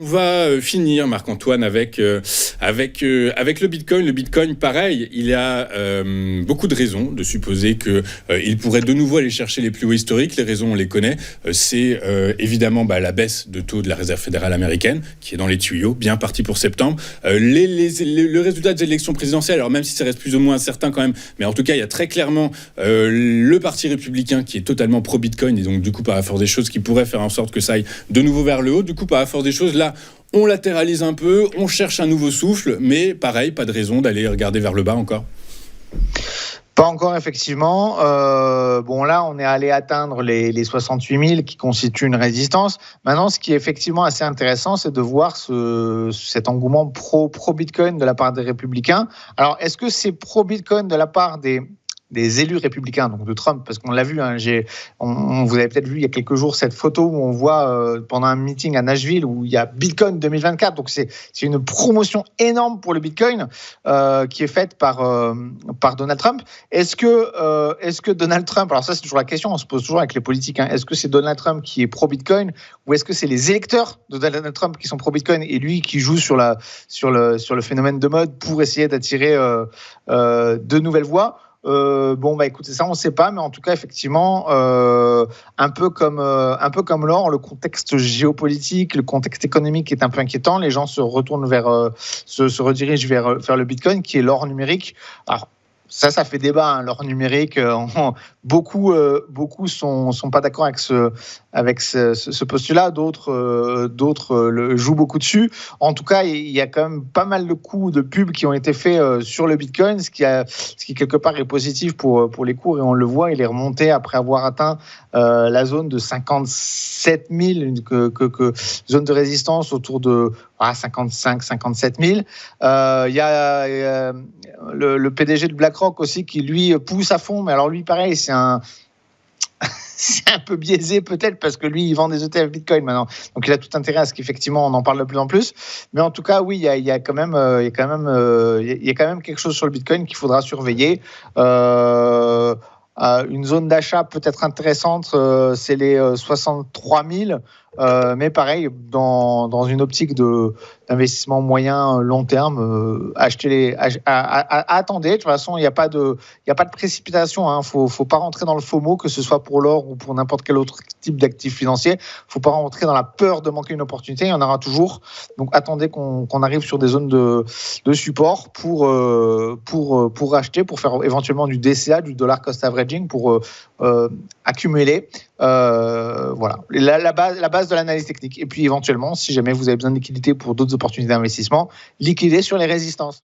va finir, Marc-Antoine, avec le Bitcoin. Le Bitcoin, pareil, il y a beaucoup de raisons de supposer qu'il pourrait de nouveau aller chercher les plus hauts historiques. Les raisons, on les connaît. C'est évidemment la baisse de taux de la Réserve fédérale américaine, qui est dans les tuyaux, bien parti pour septembre. Le résultat des élections présidentielles, alors même si ça reste plus ou moins incertain quand même, mais en tout cas, il y a très clairement le Parti républicain qui est totalement pro-Bitcoin, et donc du coup, par la force des choses, qui pourrait faire en sorte que ça aille de nouveau vers le haut. Du coup, par la force des choses, là, on latéralise un peu, on cherche un nouveau souffle, mais pareil, pas de raison d'aller regarder vers le bas encore. Pas encore, effectivement. Là, on est allé atteindre les 68 000 qui constituent une résistance. Maintenant, ce qui est effectivement assez intéressant, c'est de voir cet engouement pro-Bitcoin de la part des républicains. Alors, est-ce que c'est pro-Bitcoin de la part des élus républicains, donc de Trump, parce qu'on l'a vu, vous avez peut-être vu il y a quelques jours cette photo où on voit pendant un meeting à Nashville où il y a Bitcoin 2024, donc c'est une promotion énorme pour le Bitcoin qui est faite par Donald Trump. Est-ce que Donald Trump, alors ça c'est toujours la question, on se pose toujours avec les politiques, est-ce que c'est Donald Trump qui est pro-Bitcoin ou est-ce que c'est les électeurs de Donald Trump qui sont pro-Bitcoin et lui qui joue sur le phénomène de mode pour essayer d'attirer de nouvelles voix? Écoutez, ça on ne sait pas, mais en tout cas effectivement un peu comme l'or, le contexte géopolitique, le contexte économique est un peu inquiétant. Les gens se retournent se redirigent vers le Bitcoin qui est l'or numérique. Alors ça fait débat, l'or numérique. Beaucoup sont pas d'accord avec ce postulat. D'autres le jouent beaucoup dessus. En tout cas, il y a quand même pas mal de coups de pub qui ont été faits sur le Bitcoin, ce qui quelque part est positif pour les cours. Et on le voit, il est remonté après avoir atteint la zone de 57 000, zone de résistance autour de 55, 57 000. Il y a le PDG de BlackRock aussi qui lui pousse à fond, mais alors lui pareil, c'est un peu biaisé peut-être parce que lui il vend des ETF Bitcoin maintenant, donc il a tout intérêt à ce qu'effectivement on en parle de plus en plus. Mais en tout cas oui, il y a quand même quelque chose sur le Bitcoin qu'il faudra surveiller. Une zone d'achat peut-être intéressante, c'est les 63 000. Mais pareil, dans une optique d'investissement moyen long terme, attendez. De toute façon, il n'y a pas de précipitation. Faut pas rentrer dans le FOMO, que ce soit pour l'or ou pour n'importe quel autre type d'actif financier. Faut pas rentrer dans la peur de manquer une opportunité. Il y en aura toujours. Donc attendez qu'on arrive sur des zones de support pour acheter, pour faire éventuellement du DCA, du dollar cost averaging, pour accumuler. Voilà, la base de l'analyse technique. Et puis éventuellement, si jamais vous avez besoin de liquidité pour d'autres opportunités d'investissement, liquider sur les résistances.